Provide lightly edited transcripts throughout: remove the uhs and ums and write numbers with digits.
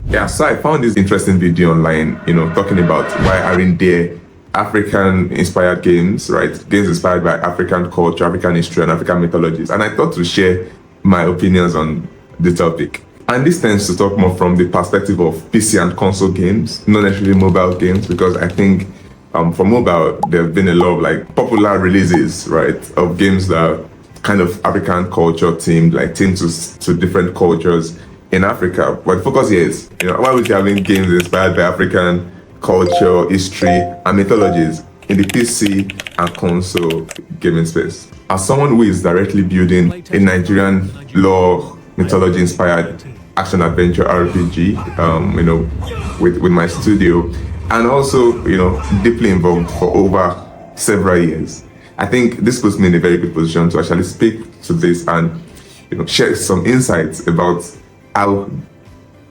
Yeah, so I found this interesting video online, talking about why aren't there African-inspired games, right? Games inspired by African culture, African history, and African mythologies. And I thought to share my opinions on the topic. And this tends to talk more from the perspective of PC and console games, not necessarily mobile games, because I think for mobile, there have been a lot of like popular releases, right, of games that are kind of African culture themed, like themed to different cultures in Africa. But the focus here is, why would you having games inspired by African culture, history, and mythologies in the PC and console gaming space? As someone who is directly building a Nigerian lore mythology inspired action adventure RPG, with my studio, and also, deeply involved for over several years, I think this puts me in a very good position to actually speak to this and, share some insights about how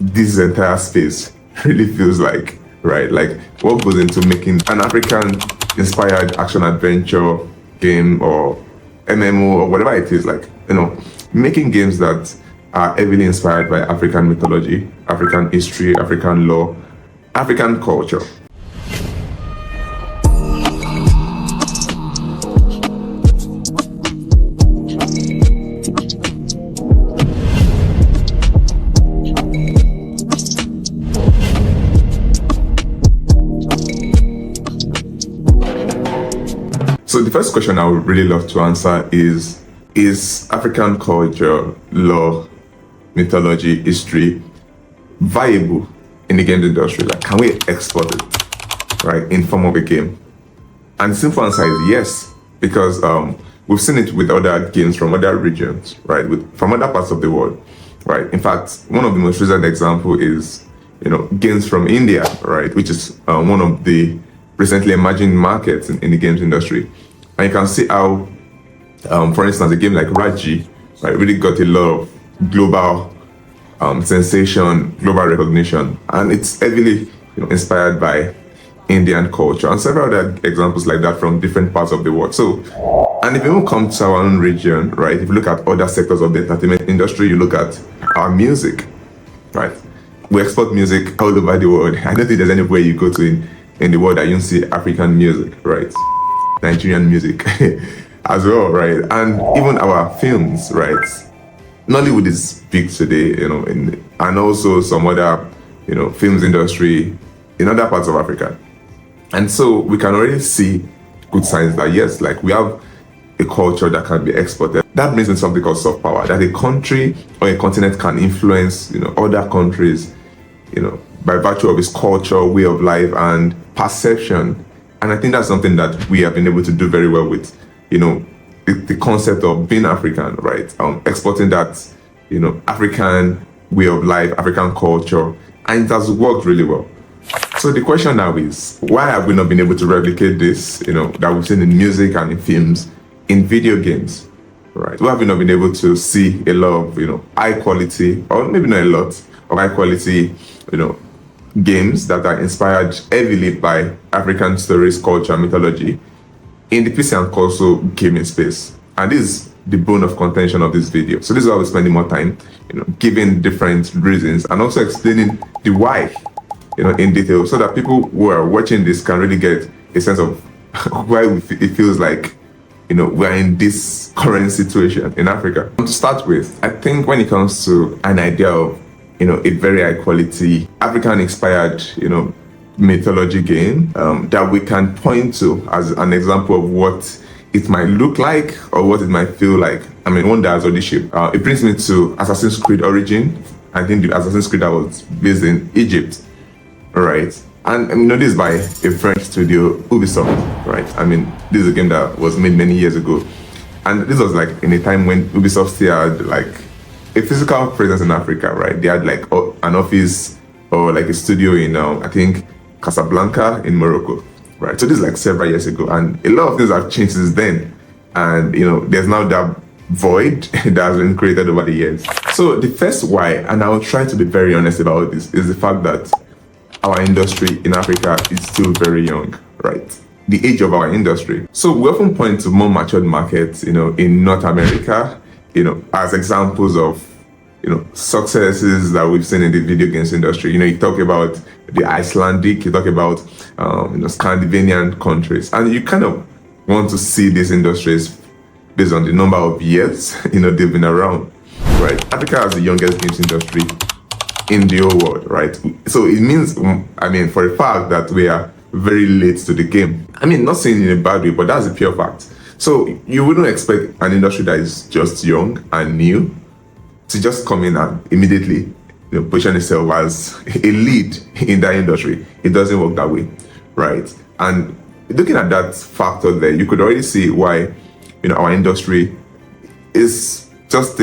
this entire space really feels like, right? Like what goes into making an African inspired action adventure game or MMO or whatever it is, like, making games that are heavily inspired by African mythology, African history, African lore, African culture. So the first question I would really love to answer is African culture, lore, mythology, history viable in the games industry? Like, can we export it, right, in form of a game? And the simple answer is yes, because we've seen it with other games from other regions, right, from other parts of the world, right? In fact, one of the most recent example is, games from India, right, which is one of the recently emerging markets in the games industry. And you can see how, for instance, a game like Raji, right, really got a lot of global sensation, global recognition, and it's heavily inspired by Indian culture, and several other examples like that from different parts of the world. So, and if you even come to our own region, right, if you look at other sectors of the entertainment industry, you look at our music, right? We export music all over the world. I don't think there's anywhere you go to in the world that you don't see African music, right? Nigerian music as well, right? And even our films, right? Nollywood is big today, and also some other, films industry in other parts of Africa. And so we can already see good signs that yes, like we have a culture that can be exported. That brings in something called soft power, that a country or a continent can influence, other countries, by virtue of its culture, way of life, and perception. And I think that's something that we have been able to do very well with, the concept of being African, right? Exporting that, African way of life, African culture, and it has worked really well. So the question now is, why have we not been able to replicate this, that we've seen in music and in films, in video games, right? Why have we not been able to see a lot of, high quality, or maybe not a lot of high quality, games that are inspired heavily by African stories, culture, mythology in the PC and console gaming space? And this is the bone of contention of this video. So this is why we're spending more time, giving different reasons and also explaining the why, in detail, so that people who are watching this can really get a sense of why it feels like, we're in this current situation in Africa. To start with, I think when it comes to an idea of, a very high quality African inspired, mythology game that we can point to as an example of what it might look like or what it might feel like. I mean, one that has already shaped. It brings me to Assassin's Creed Origin. I think the Assassin's Creed that was based in Egypt, right? And this is by a French studio, Ubisoft, right? I mean, this is a game that was made many years ago, and this was like in a time when Ubisoft still had like a physical presence in Africa, right? They had like an office or like a studio in, I think, Casablanca in Morocco, right? So this is like several years ago, and a lot of things have changed since then. And, there's now that void that has been created over the years. So the first why, and I'll try to be very honest about this, is the fact that our industry in Africa is still very young, right? The age of our industry. So we often point to more matured markets, in North America, as examples of successes that we've seen in the video games industry. You talk about the Icelandic, you talk about Scandinavian countries, and you kind of want to see these industries based on the number of years they've been around, right? Africa has the youngest games industry in the whole world, right? So it means, for a fact that we are very late to the game. Not saying in a bad way, but that's a pure fact. So you wouldn't expect an industry that is just young and new to just come in and immediately position itself as a lead in that industry. It doesn't work that way, right? And looking at that factor there, you could already see why our industry is just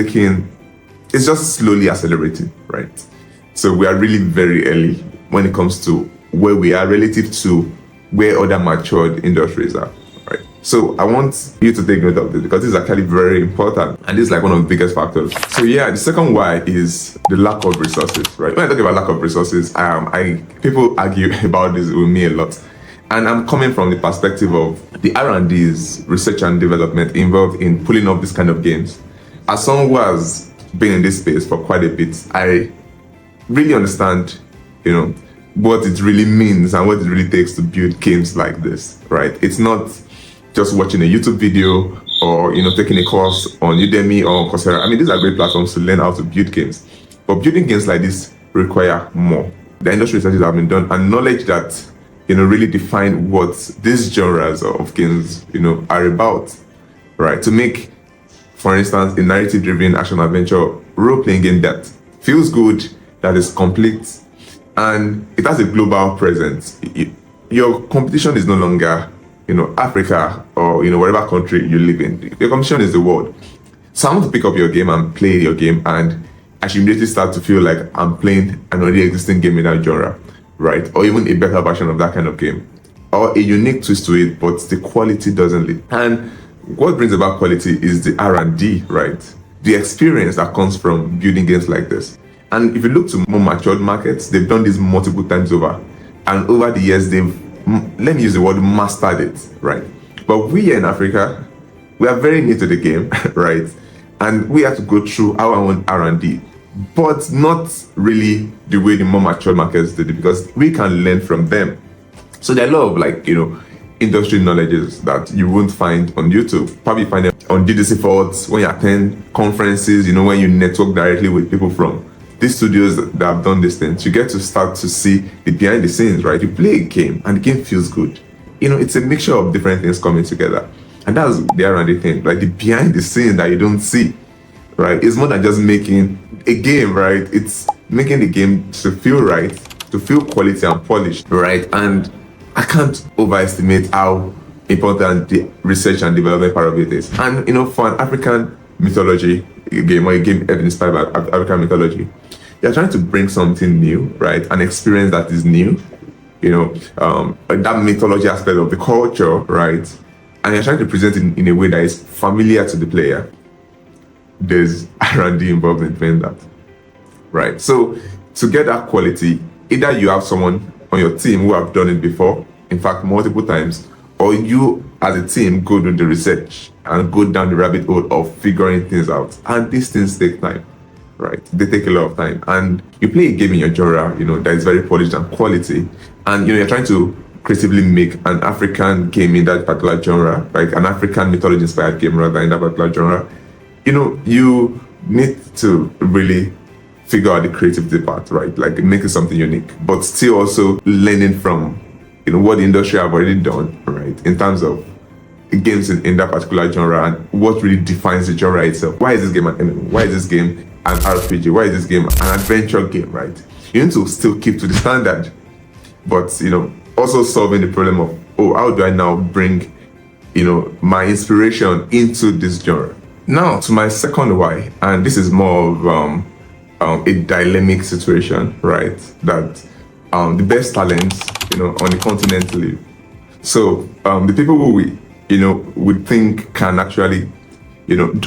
slowly accelerating, right? So we are really very early when it comes to where we are relative to where other matured industries are, right? So I want you to take note of this because this is actually very important, and this is like one of the biggest factors. So yeah, the second why is the lack of resources, right? When I talk about lack of resources, people argue about this with me a lot. And I'm coming from the perspective of the R&D's, research and development involved in pulling up this kind of games. As someone who has been in this space for quite a bit, I really understand, what it really means and what it really takes to build games like this, right? It's not just watching a YouTube video or, taking a course on Udemy or Coursera. These are great platforms to learn how to build games. But building games like this require more. The industry researches have been done and knowledge that really define what these genres of games, are about, right? To make, for instance, a narrative-driven action-adventure role-playing game that feels good, that is complete, and it has a global presence. Your competition is no longer, Africa or, whatever country you live in. Your competition is the world. So I want to pick up your game and play your game, and I should immediately start to feel like I'm playing an already existing game in that genre, right? Or even a better version of that kind of game, or a unique twist to it, but the quality doesn't lead. And what brings about quality is the R&D, right? The experience that comes from building games like this. And if you look to more matured markets, they've done this multiple times over. And over the years, they've, let me use the word, mastered it, right? But we here in Africa, we are very new to the game, right? And we have to go through our own R&D, but not really the way the more mature markets did it, because we can learn from them. So there are a lot of industry knowledges that you won't find on YouTube. Probably find them on DDC Forts, when you attend conferences, when you network directly with people from these studios that have done these things. You get to start to see the behind the scenes, right? You play a game and the game feels good. It's a mixture of different things coming together. And that's the R&D thing, like the behind the scenes that you don't see, right? It's more than just making a game, right? It's making the game to feel right, to feel quality and polished, right? And I can't overestimate how important the research and development part of it is. And for an African mythology game, or a game inspired by African mythology, you're trying to bring something new, right? An experience that is new, that mythology aspect of the culture, right? And you're trying to present it in a way that is familiar to the player. There's R&D involved in doing that, right? So to get that quality, either you have someone on your team who have done it before, in fact multiple times, or you as a team go do the research and go down the rabbit hole of figuring things out. And these things take time, right? They take a lot of time. And you play a game in your genre, that is very polished and quality, and you're trying to creatively make an African game in that particular genre, like an African mythology inspired game rather in that particular genre. You need to really figure out the creativity part, right? Like making something unique, but still also learning from, what the industry have already done, right? In terms of games in that particular genre and what really defines the genre itself. Why is this game an MMO? Why is this game an RPG? Why is this game an adventure game, right? You need to still keep to the standard, but, also solving the problem of, how do I now bring, my inspiration into this genre? Now to my second why, and this is more of a dilemmic situation, right? That the best talents, on the continent live. So the people who we, would think can actually,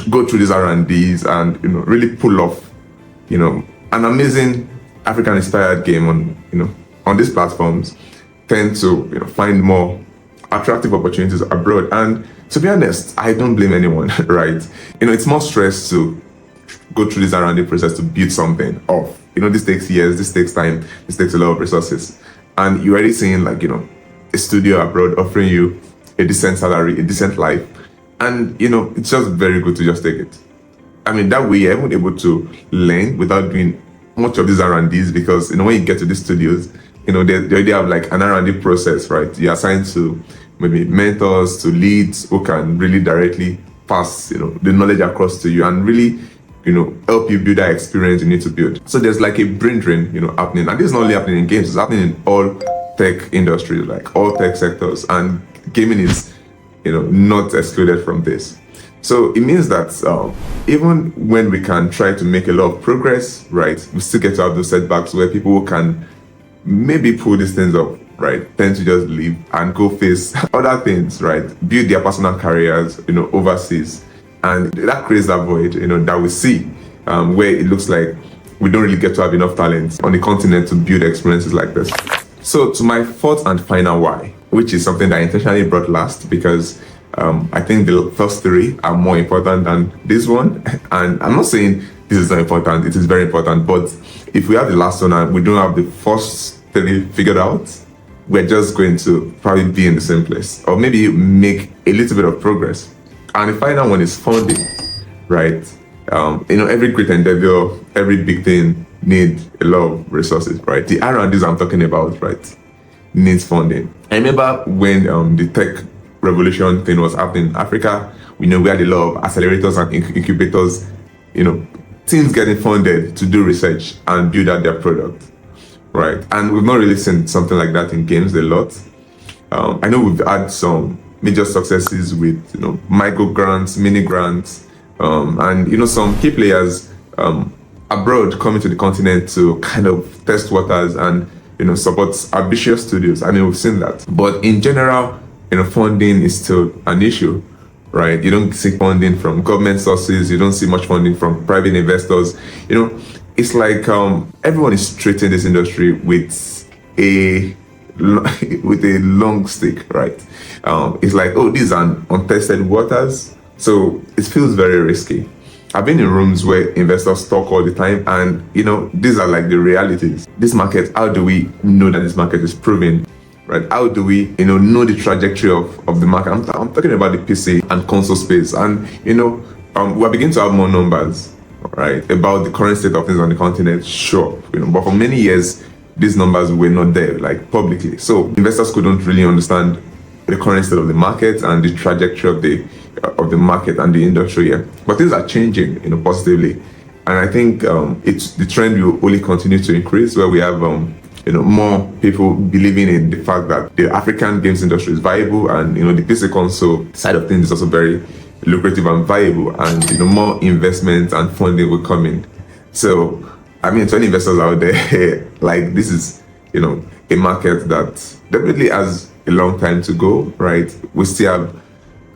go through these R&Ds and, really pull off, an amazing African-inspired game on these platforms, tend to find more attractive opportunities abroad. And to be honest, I don't blame anyone, right? It's more stress to go through this R&D process to build something off. This takes years, this takes time, this takes a lot of resources. And you're already seeing a studio abroad offering you a decent salary, a decent life. And, it's just very good to just take it. That way you're even able to learn without doing much of these R&Ds, because, when you get to these studios, they already have an R&D process, right? You're assigned to maybe mentors, to leads who can really directly pass, the knowledge across to you and really, help you build that experience you need to build. So there's a brain drain, happening. And this is not only happening in games, it's happening in all tech industries, all tech sectors. And gaming is, not excluded from this. So it means that even when we can try to make a lot of progress, right, we still get to have those setbacks where people can maybe pull these things up, right, tend to just leave and go face other things, right, build their personal careers, overseas. And that creates that void, that we see, where it looks like we don't really get to have enough talent on the continent to build experiences like this. So to my fourth and final why, which is something that I intentionally brought last, because I think the first three are more important than this one. And I'm not saying this is not important, it is very important. But if we have the last one and we don't have the first three figured out, we're just going to probably be in the same place, or maybe make a little bit of progress. And the final one is funding, right? Every great endeavor, every big thing needs a lot of resources, right? The R&Ds I'm talking about, right, needs funding. I remember when the tech revolution thing was happening in Africa, we had a lot of accelerators and incubators, teams getting funded to do research and build out their product, right? And we've not really seen something like that in games a lot. I know we've had some major successes with micro grants, mini grants, and some key players abroad coming to the continent to kind of test waters and support ambitious studios. We've seen that. But in general, funding is still an issue, right? You don't see funding from government sources. You don't see much funding from private investors. It's like everyone is treating this industry with a long stick, right? It's like, oh, these are untested waters, so it feels very risky. I've been in rooms where investors talk all the time, and these are the realities. This market, how do we know that this market is proven, right? How do we know the trajectory of the market? I'm talking about the PC and console space, and we're beginning to have more numbers, right, about the current state of things on the continent, sure, but for many years these numbers were not there publicly, so investors couldn't really understand the current state of the market and the trajectory of the market and the industry here. But things are changing positively, and I think it's the trend will only continue to increase, where we have more people believing in the fact that the African games industry is viable, and the PC console side of things is also very lucrative and viable, and more investment and funding will come in. So to any investors out there, this is a market that definitely has a long time to go, right? We still have,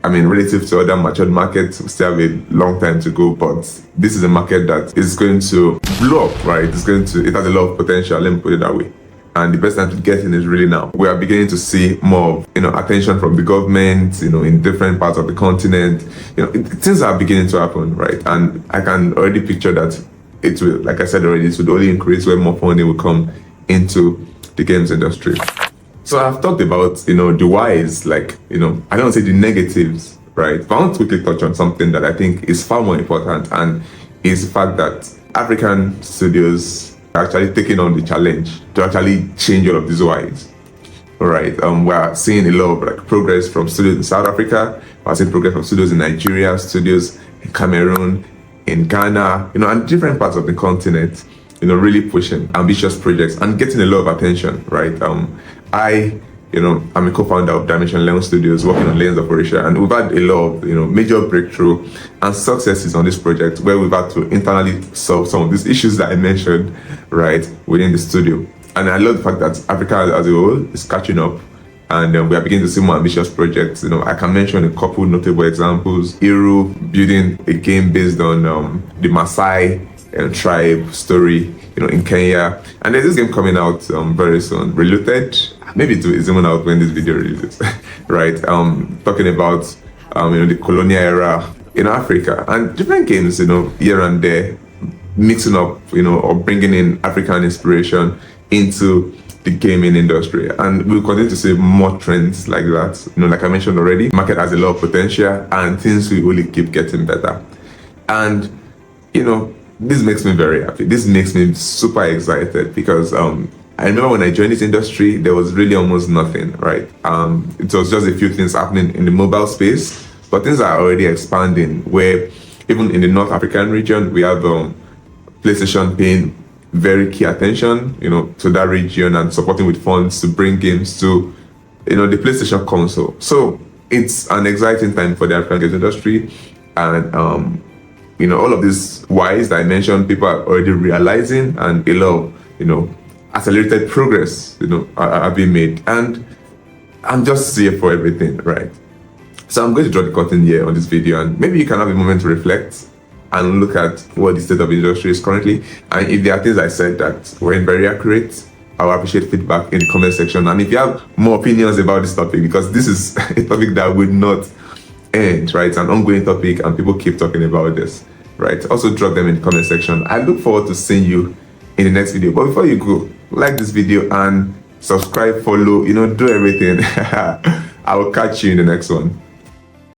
relative to other matured markets, we still have a long time to go, but this is a market that is going to blow up, right? It has a lot of potential, let me put it that way. And the best time to get in is really now. We are beginning to see more attention from the government, in different parts of the continent. Things are beginning to happen, right? And I can already picture that it will, like I said already, it will only increase where more funding will come into the games industry. So I've talked about, the whys, I don't want to say the negatives, right? But I want to quickly touch on something that I think is far more important, and is the fact that African studios are actually taking on the challenge to actually change all of these whys. All right, we're seeing a lot of progress from studios in South Africa. We're seeing progress from studios in Nigeria, studios in Cameroon, in Ghana, and different parts of the continent, really pushing ambitious projects and getting a lot of attention, right? I'm a co-founder of Dimension 11 Studios, working on Lanes of Orisha, and we've had a lot of, major breakthrough and successes on this project, where we've had to internally solve some of these issues that I mentioned, right, within the studio. And I love the fact that Africa as a whole is catching up, and we are beginning to see more ambitious projects. I can mention a couple notable examples. Iru building a game based on the Maasai tribe story, in Kenya. And there's this game coming out very soon, Reloaded. Maybe it's even out when this video releases, right? Talking about the colonial era in Africa, and different games, here and there, mixing up, or bringing in African inspiration into the gaming industry. And we'll continue to see more trends like that. Like I mentioned already, market has a lot of potential and things will only keep getting better. And, this makes me very happy. This makes me super excited because I remember when I joined this industry, there was really almost nothing, right? It was just a few things happening in the mobile space, but things are already expanding where even in the North African region, we have PlayStation paying very key attention, to that region and supporting with funds to bring games to, the PlayStation console. So it's an exciting time for the African games industry, and all of these whys that I mentioned, people are already realizing, and a lot of, accelerated progress, are being made, and I'm just here for everything, right? So I'm going to draw the curtain here on this video, and maybe you can have a moment to reflect and look at what the state of the industry is currently. And if there are things I said that weren't very accurate, I'll appreciate feedback in the comment section. And if you have more opinions about this topic, because this is a topic that will not end, right? It's an ongoing topic and people keep talking about this, right? Also drop them in the comment section. I look forward to seeing you in the next video. But before you go, like this video and subscribe, follow, do everything. I will catch you in the next one.